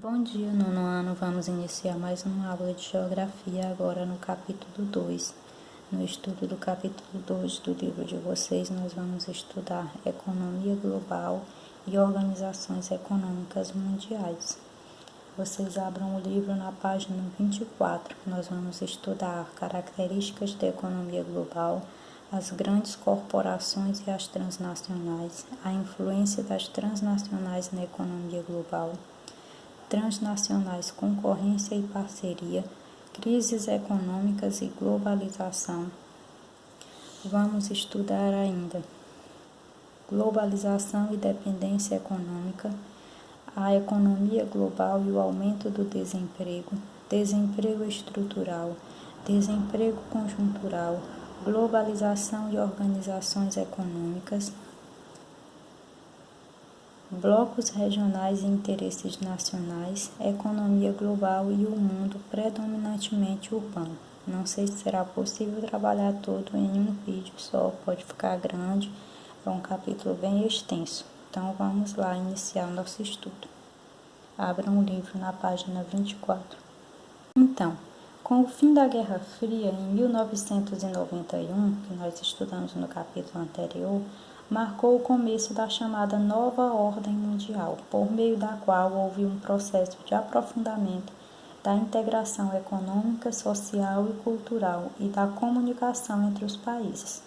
Bom dia, nono ano. Vamos iniciar mais uma aula de Geografia agora no capítulo 2. No estudo do capítulo 2 do livro de vocês, nós vamos estudar Economia Global e Organizações Econômicas Mundiais. Vocês abram o livro na página 24. Nós vamos estudar características da economia global, as grandes corporações e as transnacionais, a influência das transnacionais na economia global, transnacionais, concorrência e parceria, crises econômicas e globalização. Vamos estudar ainda globalização e dependência econômica, a economia global e o aumento do desemprego, desemprego estrutural, desemprego conjuntural, globalização e organizações econômicas, blocos regionais e interesses nacionais, economia global e o mundo predominantemente urbano. Não sei se será possível trabalhar todo em um vídeo só, pode ficar grande, é um capítulo bem extenso. Então vamos lá iniciar o nosso estudo. Abram o livro na página 24. Então, com o fim da Guerra Fria, em 1991, que nós estudamos no capítulo anterior, marcou o começo da chamada Nova Ordem Mundial, por meio da qual houve um processo de aprofundamento da integração econômica, social e cultural e da comunicação entre os países.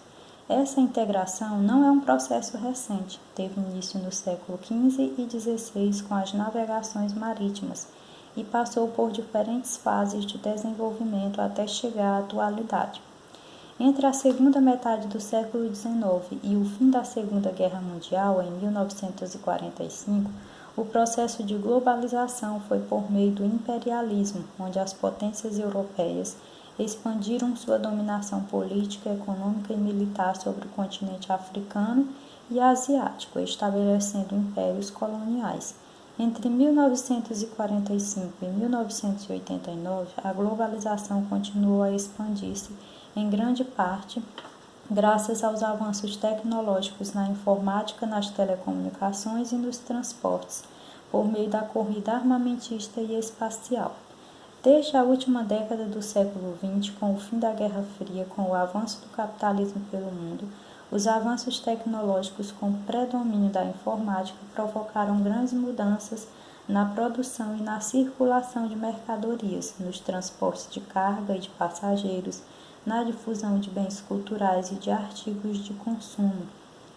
Essa integração não é um processo recente, teve início no século XV e XVI com as navegações marítimas e passou por diferentes fases de desenvolvimento até chegar à atualidade. Entre a segunda metade do século XIX e o fim da Segunda Guerra Mundial, em 1945, o processo de globalização foi por meio do imperialismo, onde as potências europeias expandiram sua dominação política, econômica e militar sobre o continente africano e asiático, estabelecendo impérios coloniais. Entre 1945 e 1989, a globalização continuou a expandir-se em grande parte graças aos avanços tecnológicos na informática, nas telecomunicações e nos transportes, por meio da corrida armamentista e espacial. Desde a última década do século XX, com o fim da Guerra Fria, com o avanço do capitalismo pelo mundo, os avanços tecnológicos com predomínio da informática provocaram grandes mudanças na produção e na circulação de mercadorias, nos transportes de carga e de passageiros, na difusão de bens culturais e de artigos de consumo,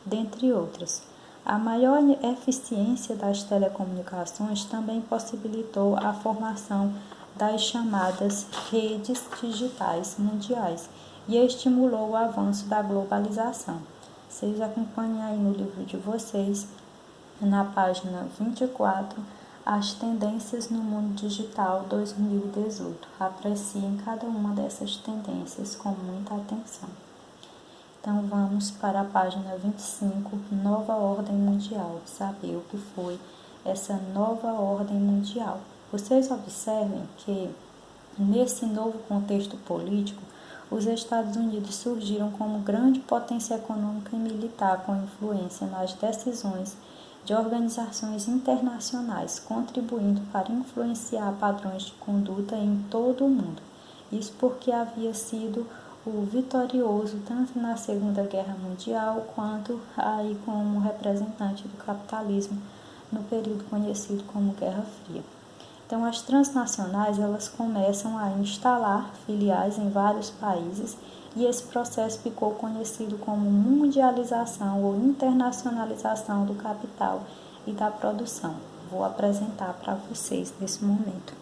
dentre outras. A maior eficiência das telecomunicações também possibilitou a formação das chamadas redes digitais mundiais e estimulou o avanço da globalização. Vocês acompanhem aí no livro de vocês, na página 24, as tendências no mundo digital 2018. Apreciem cada uma dessas tendências com muita atenção. Então vamos para a página 25, Nova Ordem Mundial, saber o que foi essa nova ordem mundial. Vocês observem que nesse novo contexto político, os Estados Unidos surgiram como grande potência econômica e militar com influência nas decisões de organizações internacionais, contribuindo para influenciar padrões de conduta em todo o mundo. Isso porque havia sido o vitorioso tanto na Segunda Guerra Mundial quanto aí como representante do capitalismo no período conhecido como Guerra Fria. Então, as transnacionais elas começam a instalar filiais em vários países e esse processo ficou conhecido como mundialização ou internacionalização do capital e da produção. Vou apresentar para vocês nesse momento.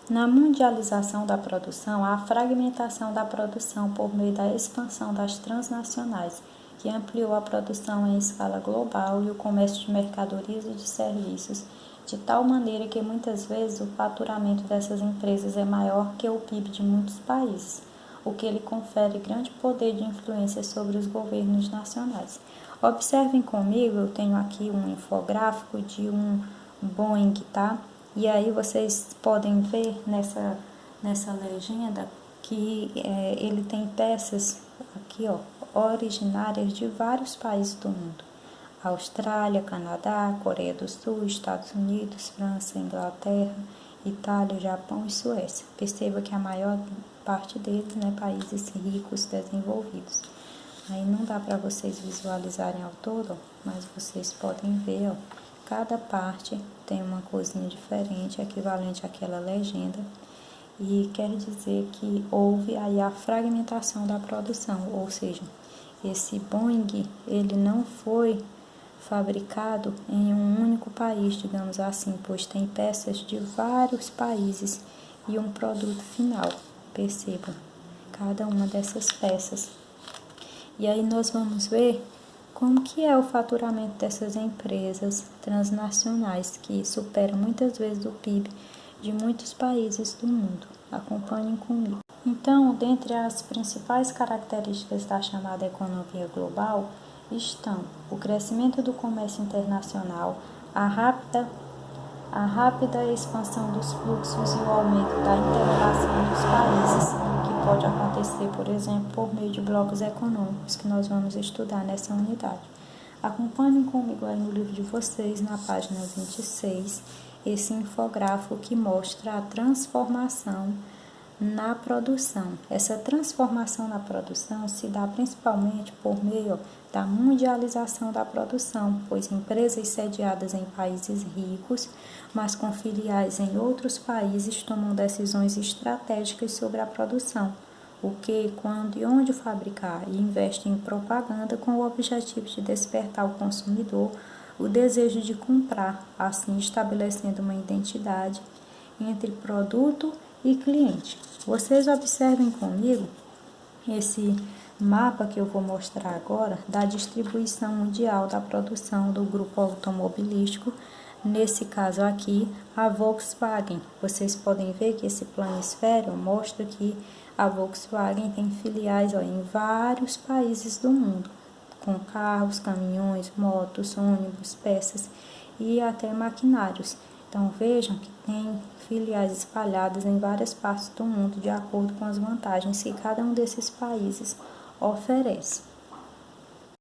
Na mundialização da produção, há a fragmentação da produção por meio da expansão das transnacionais, que ampliou a produção em escala global e o comércio de mercadorias e de serviços, de tal maneira que muitas vezes o faturamento dessas empresas é maior que o PIB de muitos países, o que lhe confere grande poder de influência sobre os governos nacionais. Observem comigo, eu tenho aqui um infográfico de um Boeing, tá? E aí vocês podem ver nessa legenda que ele tem peças aqui, ó, originárias de vários países do mundo. Austrália, Canadá, Coreia do Sul, Estados Unidos, França, Inglaterra, Itália, Japão e Suécia. Perceba que a maior parte deles, né, países ricos, desenvolvidos. Aí não dá para vocês visualizarem ao todo, mas vocês podem ver, ó, cada parte tem uma coisinha diferente, equivalente àquela legenda, e quer dizer que houve aí a fragmentação da produção, ou seja, esse Boeing, ele não foi fabricado em um único país, digamos assim, pois tem peças de vários países e um produto final. Percebam, cada uma dessas peças. E aí nós vamos ver como que é o faturamento dessas empresas transnacionais, que superam muitas vezes o PIB de muitos países do mundo. Acompanhem comigo. Então, dentre as principais características da chamada economia global estão o crescimento do comércio internacional, a rápida expansão dos fluxos e o aumento da inter-relação dos países, que pode acontecer, por exemplo, por meio de blocos econômicos, que nós vamos estudar nessa unidade. Acompanhem comigo aí no livro de vocês, na página 26, esse infográfico que mostra a transformação na produção. Essa transformação na produção se dá principalmente por meio da mundialização da produção, pois empresas sediadas em países ricos, mas com filiais em outros países, tomam decisões estratégicas sobre a produção, o que, quando e onde fabricar, e investem em propaganda com o objetivo de despertar o consumidor o desejo de comprar, assim estabelecendo uma identidade entre produto e cliente. Vocês observem comigo esse mapa que eu vou mostrar agora da distribuição mundial da produção do grupo automobilístico, nesse caso aqui, a Volkswagen. Vocês podem ver que esse planisfério mostra que a Volkswagen tem filiais em vários países do mundo, com carros, caminhões, motos, ônibus, peças e até maquinários. Então vejam que tem filiais espalhadas em várias partes do mundo de acordo com as vantagens que cada um desses países oferece.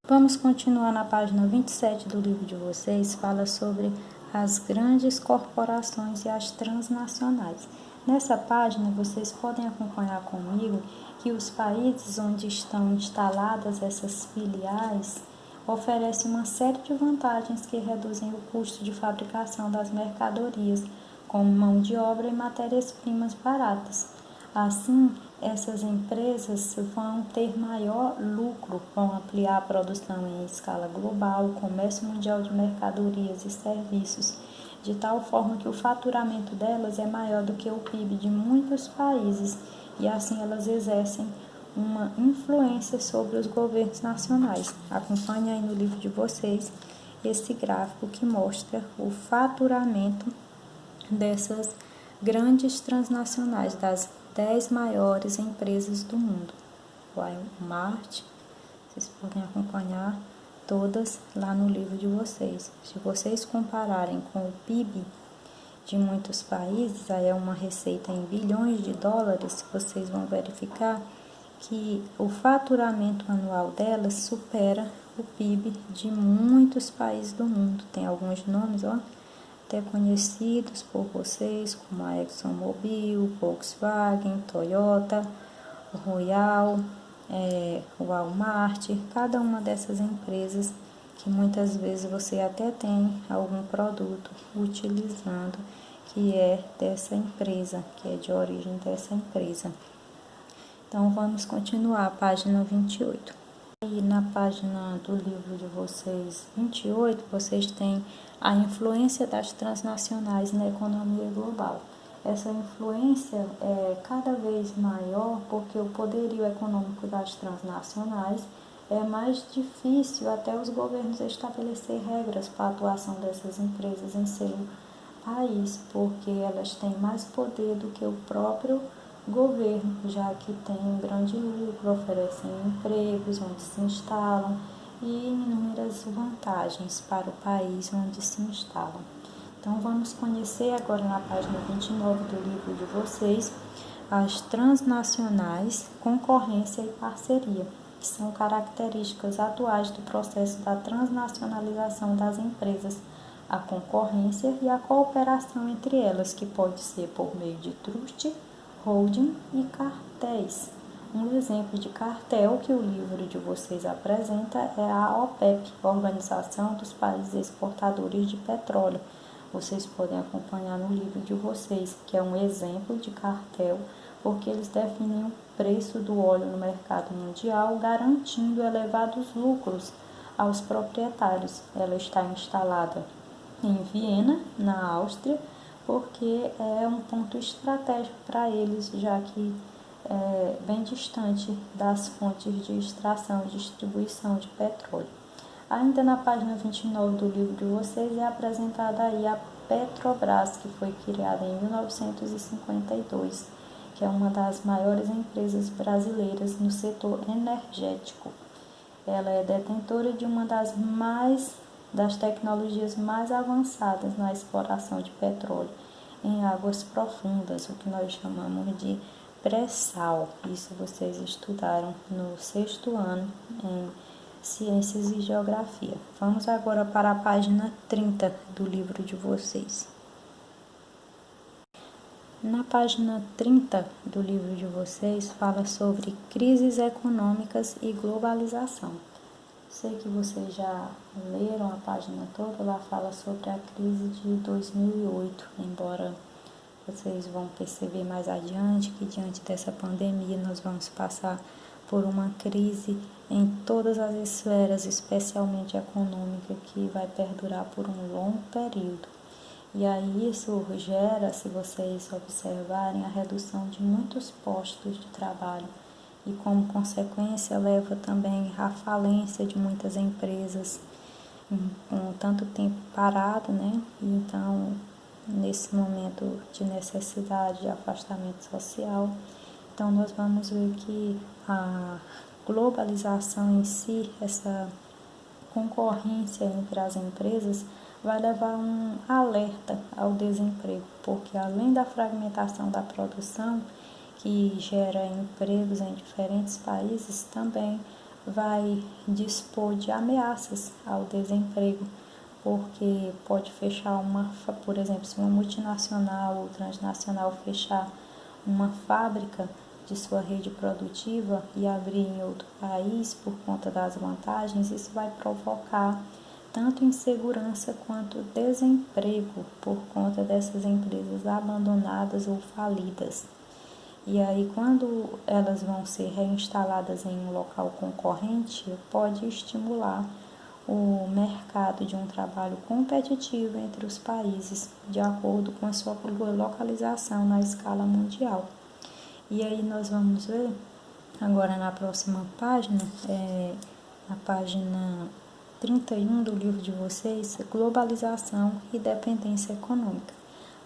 Vamos continuar na página 27 do livro de vocês, fala sobre as grandes corporações e as transnacionais. Nessa página vocês podem acompanhar comigo que os países onde estão instaladas essas filiais oferecem uma série de vantagens que reduzem o custo de fabricação das mercadorias, como mão de obra e matérias-primas baratas. Assim, essas empresas vão ter maior lucro, vão ampliar a produção em escala global, o comércio mundial de mercadorias e serviços, de tal forma que o faturamento delas é maior do que o PIB de muitos países, e assim elas exercem uma influência sobre os governos nacionais. Acompanhe aí no livro de vocês esse gráfico que mostra o faturamento dessas grandes transnacionais, das 10 maiores empresas do mundo. Walmart, vocês podem acompanhar todas lá no livro de vocês. Se vocês compararem com o PIB de muitos países, aí é uma receita em bilhões de dólares, vocês vão verificar que o faturamento anual delas supera o PIB de muitos países do mundo. Tem alguns nomes, até conhecidos por vocês, como a ExxonMobil, Volkswagen, Toyota, Royal, Walmart, cada uma dessas empresas que muitas vezes você até tem algum produto utilizando que é dessa empresa, que é de origem dessa empresa. Então, vamos continuar a página 28. E na página do livro de vocês, 28, vocês têm a influência das transnacionais na economia global. Essa influência é cada vez maior porque o poderio econômico das transnacionais é mais difícil até os governos estabelecer regras para a atuação dessas empresas em seu país, porque elas têm mais poder do que o próprio governo, já que tem um grande lucro, oferecem empregos onde se instalam e inúmeras vantagens para o país onde se instalam. Então, vamos conhecer agora na página 29 do livro de vocês as transnacionais, concorrência e parceria. que são características atuais do processo da transnacionalização das empresas, a concorrência e a cooperação entre elas, que pode ser por meio de trust, holding e cartéis. Um exemplo de cartel que o livro de vocês apresenta é a OPEP, Organização dos Países Exportadores de Petróleo. Vocês podem acompanhar no livro de vocês, que é um exemplo de cartel, porque eles definem o preço do óleo no mercado mundial, garantindo elevados lucros aos proprietários. Ela está instalada em Viena, na Áustria, porque é um ponto estratégico para eles, já que é bem distante das fontes de extração e distribuição de petróleo. Ainda na página 29 do livro de vocês é apresentada aí a Petrobras, que foi criada em 1952, que é uma das maiores empresas brasileiras no setor energético. Ela é detentora de uma das tecnologias mais avançadas na exploração de petróleo em águas profundas, o que nós chamamos de pré-sal. Isso vocês estudaram no 6º ano em Ciências e Geografia. Vamos agora para a página 30 do livro de vocês. Na página 30 do livro de vocês fala sobre crises econômicas e globalização. Sei que vocês já leram a página toda, lá fala sobre a crise de 2008, embora vocês vão perceber mais adiante que diante dessa pandemia nós vamos passar por uma crise em todas as esferas, especialmente econômica, que vai perdurar por um longo período. E aí isso gera, se vocês observarem, a redução de muitos postos de trabalho e como consequência leva também à falência de muitas empresas com tanto tempo parado, né? Então, nesse momento de necessidade de afastamento social, então nós vamos ver que a globalização em si, essa concorrência entre as empresas, vai levar um alerta ao desemprego, porque além da fragmentação da produção, que gera empregos em diferentes países, também vai dispor de ameaças ao desemprego, porque pode fechar por exemplo, se uma multinacional ou transnacional fechar uma fábrica de sua rede produtiva e abrir em outro país por conta das vantagens, isso vai provocar tanto insegurança quanto desemprego por conta dessas empresas abandonadas ou falidas. E aí, quando elas vão ser reinstaladas em um local concorrente, pode estimular o mercado de um trabalho competitivo entre os países, de acordo com a sua localização na escala mundial. E aí nós vamos ver agora na próxima página, na página 31 do livro de vocês, globalização e dependência econômica.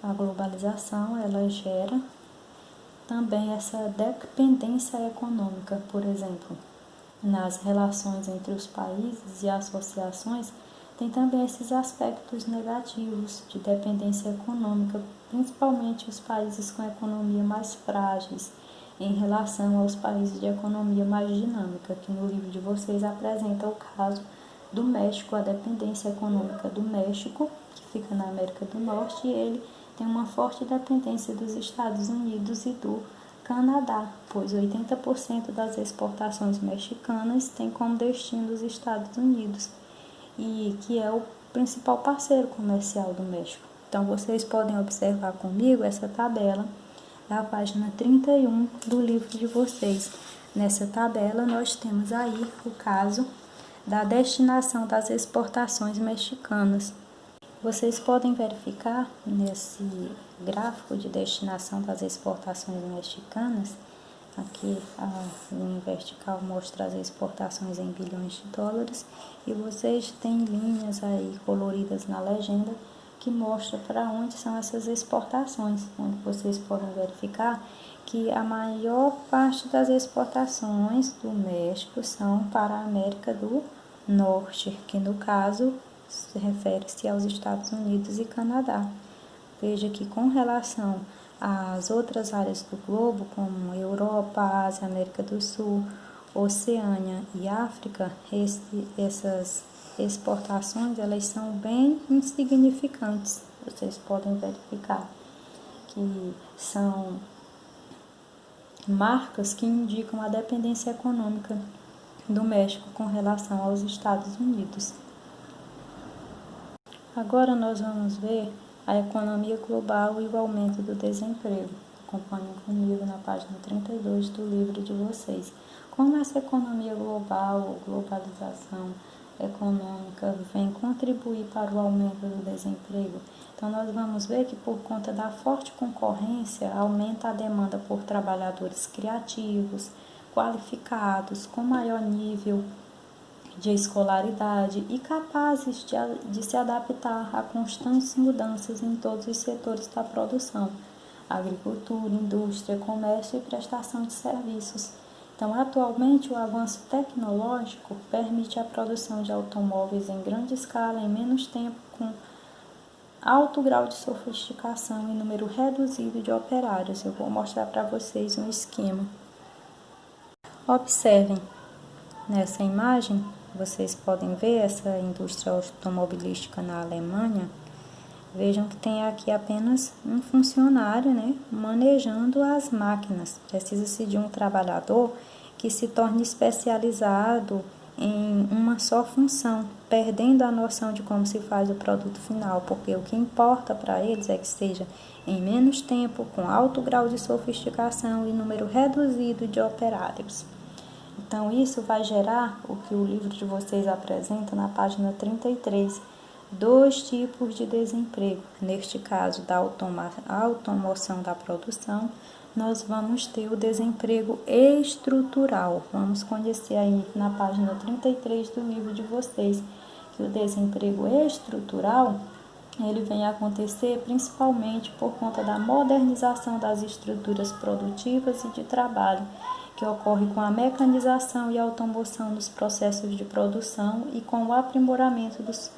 A globalização, ela gera também essa dependência econômica, por exemplo, nas relações entre os países e associações, tem também esses aspectos negativos de dependência econômica, principalmente os países com economia mais frágeis, em relação aos países de economia mais dinâmica, que no livro de vocês apresenta o caso do México, a dependência econômica do México, que fica na América do Norte, e ele tem uma forte dependência dos Estados Unidos e do Canadá, pois 80% das exportações mexicanas tem como destino os Estados Unidos, e que é o principal parceiro comercial do México. Então, vocês podem observar comigo essa tabela da página 31 do livro de vocês. Nessa tabela, nós temos aí o caso da destinação das exportações mexicanas. Vocês podem verificar nesse gráfico de destinação das exportações mexicanas, aqui a linha vertical mostra as exportações em bilhões de dólares e vocês têm linhas aí coloridas na legenda que mostra para onde são essas exportações, onde vocês podem verificar que a maior parte das exportações do México são para a América do Norte, que no caso se refere-se aos Estados Unidos e Canadá. Veja que com relação às outras áreas do globo, como Europa, Ásia, América do Sul, Oceânia e África, essas exportações elas são bem insignificantes. Vocês podem verificar que são marcas que indicam a dependência econômica do México com relação aos Estados Unidos. Agora nós vamos ver a economia global e o aumento do desemprego. Acompanhem comigo na página 32 do livro de vocês. Como essa economia global ou globalização econômica vem contribuir para o aumento do desemprego? Então nós vamos ver que por conta da forte concorrência aumenta a demanda por trabalhadores criativos, qualificados, com maior nível de escolaridade e capazes de se adaptar a constantes mudanças em todos os setores da produção, agricultura, indústria, comércio e prestação de serviços. Então, atualmente, o avanço tecnológico permite a produção de automóveis em grande escala, em menos tempo, com alto grau de sofisticação e número reduzido de operários. Eu vou mostrar para vocês um esquema. Observem, nessa imagem, vocês podem ver essa indústria automobilística na Alemanha. Vejam que tem aqui apenas um funcionário, né, manejando as máquinas. Precisa-se de um trabalhador que se torne especializado em uma só função, perdendo a noção de como se faz o produto final, porque o que importa para eles é que seja em menos tempo, com alto grau de sofisticação e número reduzido de operários. Então, isso vai gerar o que o livro de vocês apresenta na página 33, dois tipos de desemprego. Neste caso, da automoção da produção, nós vamos ter o desemprego estrutural. Vamos conhecer aí na página 33 do livro de vocês que o desemprego estrutural ele vem a acontecer principalmente por conta da modernização das estruturas produtivas e de trabalho, que ocorre com a mecanização e automoção dos processos de produção e com o aprimoramento dos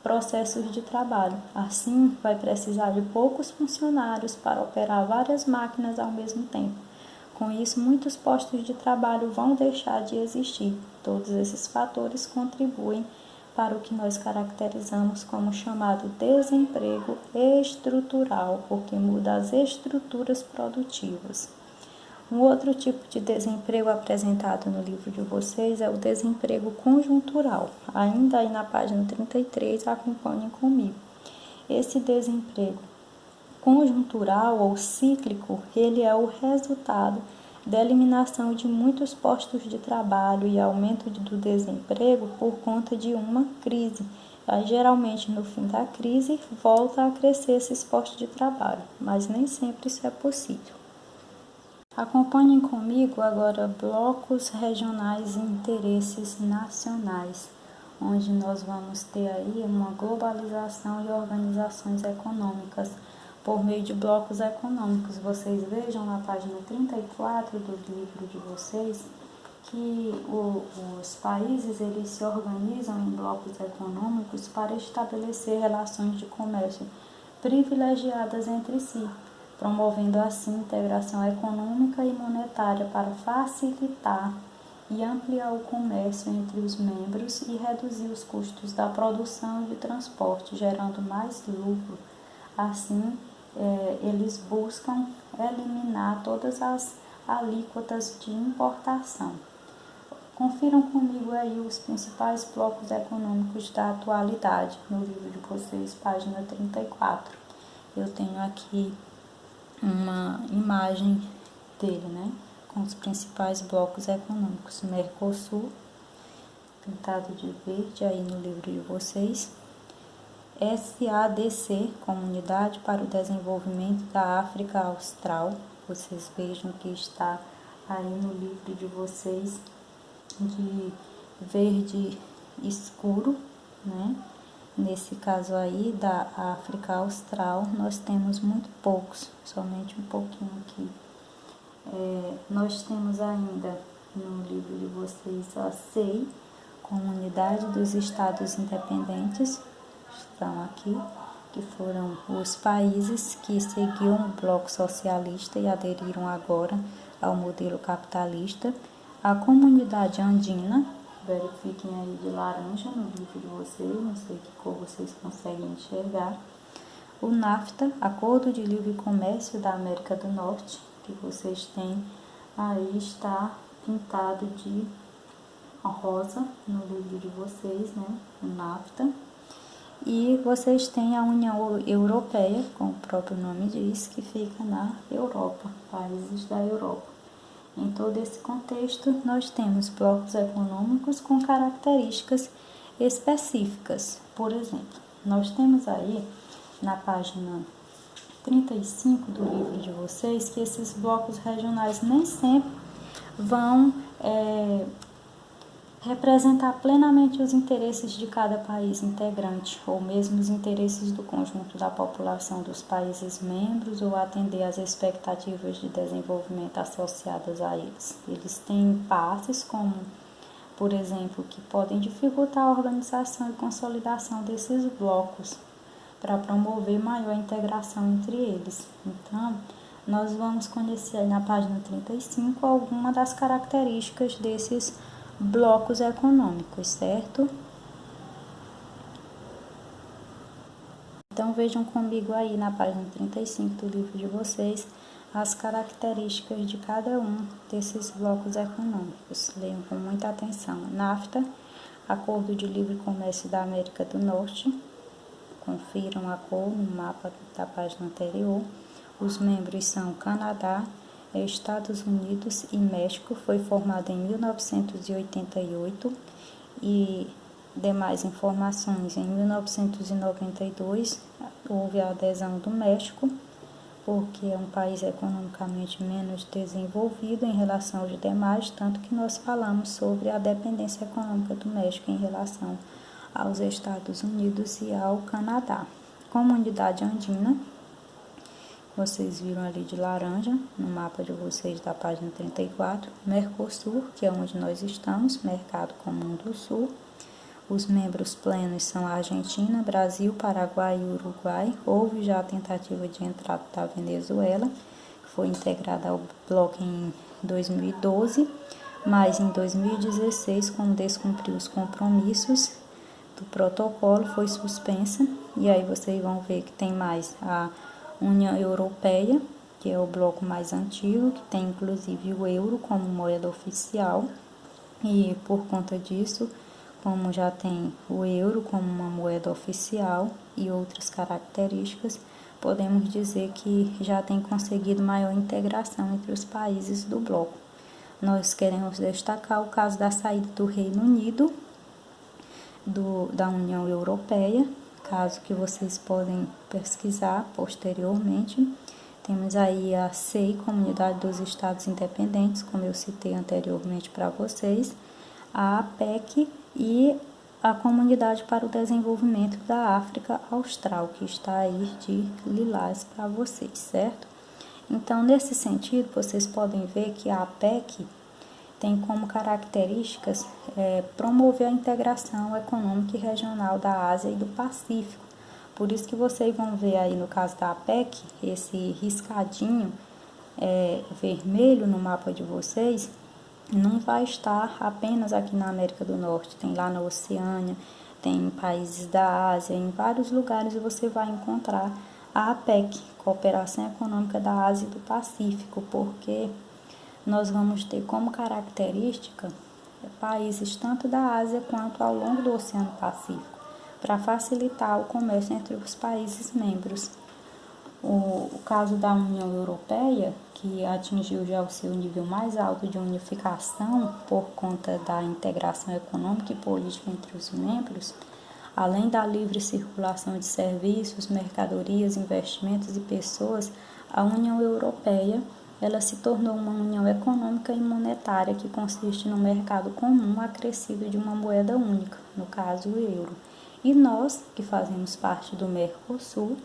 processos de trabalho. Assim, vai precisar de poucos funcionários para operar várias máquinas ao mesmo tempo. Com isso, muitos postos de trabalho vão deixar de existir. Todos esses fatores contribuem para o que nós caracterizamos como chamado desemprego estrutural, porque muda as estruturas produtivas. Um outro tipo de desemprego apresentado no livro de vocês é o desemprego conjuntural. Ainda aí na página 33, acompanhem comigo. Esse desemprego conjuntural ou cíclico, ele é o resultado da eliminação de muitos postos de trabalho e aumento do desemprego por conta de uma crise. Aí, geralmente, no fim da crise, volta a crescer esses postos de trabalho, mas nem sempre isso é possível. Acompanhem comigo agora blocos regionais e interesses nacionais, onde nós vamos ter aí uma globalização e organizações econômicas por meio de blocos econômicos. Vocês vejam na página 34 do livro de vocês que os países eles se organizam em blocos econômicos para estabelecer relações de comércio privilegiadas entre si, promovendo assim integração econômica e monetária para facilitar e ampliar o comércio entre os membros e reduzir os custos da produção e de transporte, gerando mais lucro. Assim, eles buscam eliminar todas as alíquotas de importação. Confiram comigo aí os principais blocos econômicos da atualidade no livro de vocês, página 34. Eu tenho aqui uma imagem dele, né, com os principais blocos econômicos. Mercosul, pintado de verde aí no livro de vocês. SADC, Comunidade para o Desenvolvimento da África Austral. Vocês vejam que está aí no livro de vocês de verde escuro, né? Nesse caso aí da África Austral, nós temos muito poucos, somente um pouquinho aqui. Nós temos ainda no livro de vocês a SEI, Comunidade dos Estados Independentes, estão aqui, que foram os países que seguiam o bloco socialista e aderiram agora ao modelo capitalista. A comunidade andina, verifiquem aí de laranja no livro de vocês, não sei que cor vocês conseguem enxergar. O NAFTA, Acordo de Livre Comércio da América do Norte, que vocês têm aí, está pintado de rosa no livro de vocês, né? O NAFTA. E vocês têm a União Europeia, como o próprio nome diz, que fica na Europa, países da Europa. Em todo esse contexto, nós temos blocos econômicos com características específicas. Por exemplo, nós temos aí na página 35 do livro de vocês que esses blocos regionais nem sempre vão representar plenamente os interesses de cada país integrante, ou mesmo os interesses do conjunto da população dos países membros, ou atender às expectativas de desenvolvimento associadas a eles. Eles têm partes como, por exemplo, que podem dificultar a organização e consolidação desses blocos, para promover maior integração entre eles. Então, nós vamos conhecer aí na página 35 algumas das características desses blocos econômicos, certo? Então, vejam comigo aí na página 35 do livro de vocês as características de cada um desses blocos econômicos. Leiam com muita atenção. NAFTA, Acordo de Livre Comércio da América do Norte. Confiram a cor no mapa da página anterior. Os membros são Canadá, Estados Unidos e México. Foi formado em 1988 e demais informações. Em 1992 houve a adesão do México, porque é um país economicamente menos desenvolvido em relação aos demais, tanto que nós falamos sobre a dependência econômica do México em relação aos Estados Unidos e ao Canadá. Comunidade andina, vocês viram ali de laranja, no mapa de vocês da página 34, Mercosul, que é onde nós estamos, Mercado Comum do Sul. Os membros plenos são a Argentina, Brasil, Paraguai e Uruguai. Houve já a tentativa de entrada da Venezuela, que foi integrada ao bloco em 2012, mas em 2016, quando descumpriu os compromissos do protocolo, foi suspensa. E aí vocês vão ver que tem mais a União Europeia, que é o bloco mais antigo, que tem inclusive o euro como moeda oficial, e por conta disso, como já tem o euro como uma moeda oficial e outras características, podemos dizer que já tem conseguido maior integração entre os países do bloco. Nós queremos destacar o caso da saída do Reino Unido da União Europeia, caso que vocês podem pesquisar posteriormente. Temos aí a CEI, Comunidade dos Estados Independentes, como eu citei anteriormente para vocês, a APEC e a Comunidade para o Desenvolvimento da África Austral, que está aí de lilás para vocês, certo? Então, nesse sentido, vocês podem ver que a APEC tem como características promover a integração econômica e regional da Ásia e do Pacífico. Por isso que vocês vão ver aí no caso da APEC, esse riscadinho vermelho no mapa de vocês, não vai estar apenas aqui na América do Norte, tem lá na Oceânia, tem em países da Ásia, em vários lugares você vai encontrar a APEC, Cooperação Econômica da Ásia e do Pacífico, porque nós vamos ter como característica países tanto da Ásia quanto ao longo do Oceano Pacífico, para facilitar o comércio entre os países membros. O caso da União Europeia, que atingiu já o seu nível mais alto de unificação por conta da integração econômica e política entre os membros, além da livre circulação de serviços, mercadorias, investimentos e pessoas, a União Europeia ela se tornou uma união econômica e monetária que consiste no mercado comum acrescido de uma moeda única, no caso o euro. E nós, que fazemos parte do Mercosul,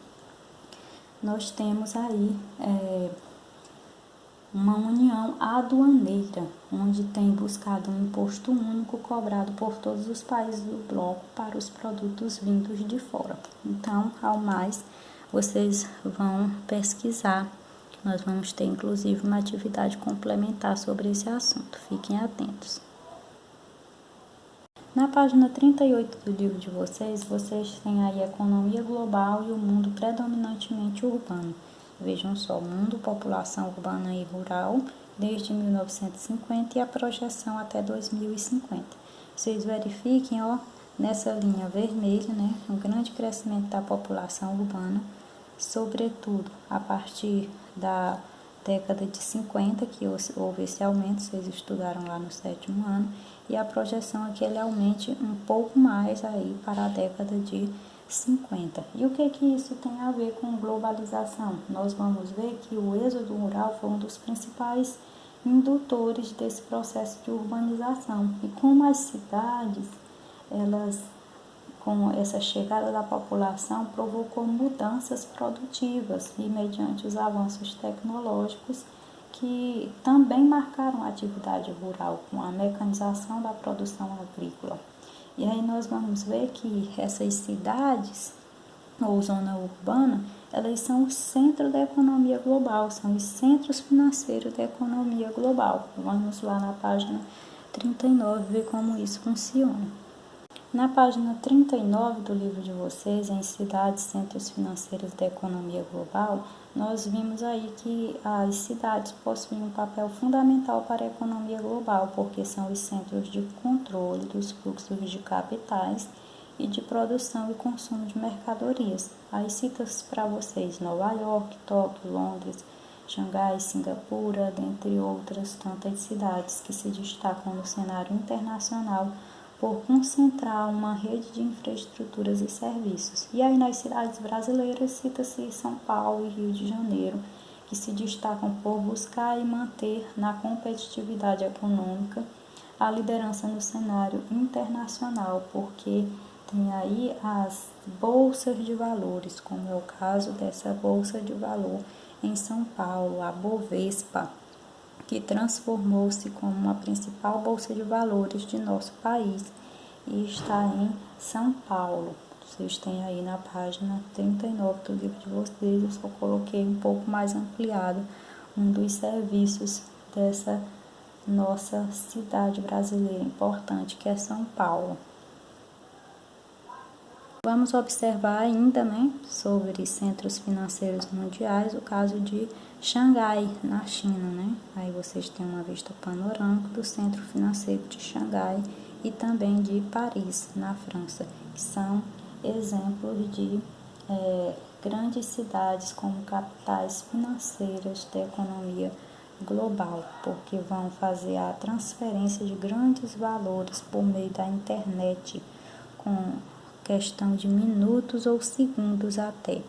nós temos aí uma união aduaneira, onde tem buscado um imposto único cobrado por todos os países do bloco para os produtos vindos de fora. Então, ao mais, vocês vão pesquisar Nós vamos ter, inclusive, uma atividade complementar sobre esse assunto. Fiquem atentos. Na página 38 do livro de vocês têm aí a economia global e o mundo predominantemente urbano. Vejam só, mundo, população urbana e rural, desde 1950 e a projeção até 2050. Vocês verifiquem, ó, nessa linha vermelha, né, um grande crescimento da população urbana, sobretudo a partir da década de 50, que houve esse aumento, vocês estudaram lá no 7º ano, e a projeção é que ele aumente um pouco mais aí para a década de 50. E o que isso tem a ver com globalização? Nós vamos ver que o êxodo rural foi um dos principais indutores desse processo de urbanização. E como as cidades, elas, com essa chegada da população, provocou mudanças produtivas e mediante os avanços tecnológicos que também marcaram a atividade rural, com a mecanização da produção agrícola. E aí nós vamos ver que essas cidades, ou zona urbana, elas são o centro da economia global, são os centros financeiros da economia global. Vamos lá na página 39 ver como isso funciona. Na página 39 do livro de vocês, em Cidades, Centros Financeiros da Economia Global, nós vimos aí que as cidades possuem um papel fundamental para a economia global, porque são os centros de controle dos fluxos de capitais e de produção e consumo de mercadorias. Aí cito para vocês Nova York, Tóquio, Londres, Xangai, Singapura, dentre outras tantas cidades que se destacam no cenário internacional por concentrar uma rede de infraestruturas e serviços. E aí nas cidades brasileiras cita-se São Paulo e Rio de Janeiro, que se destacam por buscar e manter na competitividade econômica a liderança no cenário internacional, porque tem aí as bolsas de valores, como é o caso dessa bolsa de valor em São Paulo, a Bovespa, que transformou-se como a principal bolsa de valores de nosso país e está em São Paulo. Vocês têm aí na página 39 do livro de vocês, eu só coloquei um pouco mais ampliado um dos serviços dessa nossa cidade brasileira importante, que é São Paulo. Vamos observar ainda, né, sobre centros financeiros mundiais, o caso de Xangai, na China, né? Aí vocês têm uma vista panorâmica do centro financeiro de Xangai e também de Paris, na França, que são exemplos de grandes cidades como capitais financeiras da economia global, porque vão fazer a transferência de grandes valores por meio da internet, com questão de minutos ou segundos até.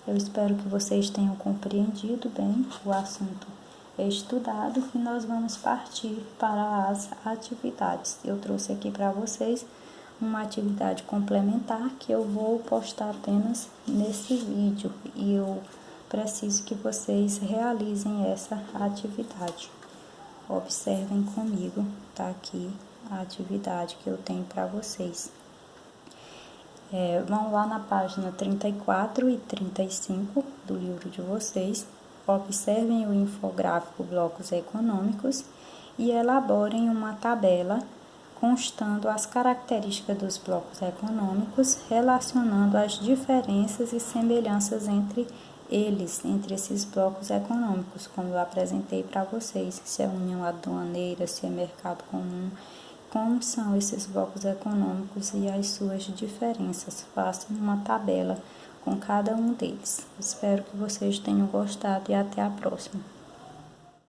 Eu espero que vocês tenham compreendido bem o assunto estudado e nós vamos partir para as atividades. Eu trouxe aqui para vocês uma atividade complementar que eu vou postar apenas nesse vídeo e eu preciso que vocês realizem essa atividade. Observem comigo, tá aqui a atividade que eu tenho para vocês. Vão lá na página 34 e 35 do livro de vocês, observem o infográfico Blocos Econômicos e elaborem uma tabela constando as características dos blocos econômicos, relacionando as diferenças e semelhanças entre eles, entre esses blocos econômicos, como eu apresentei para vocês, se é união aduaneira, se é mercado comum, como são esses blocos econômicos e as suas diferenças. Façam uma tabela com cada um deles. Espero que vocês tenham gostado e até a próxima.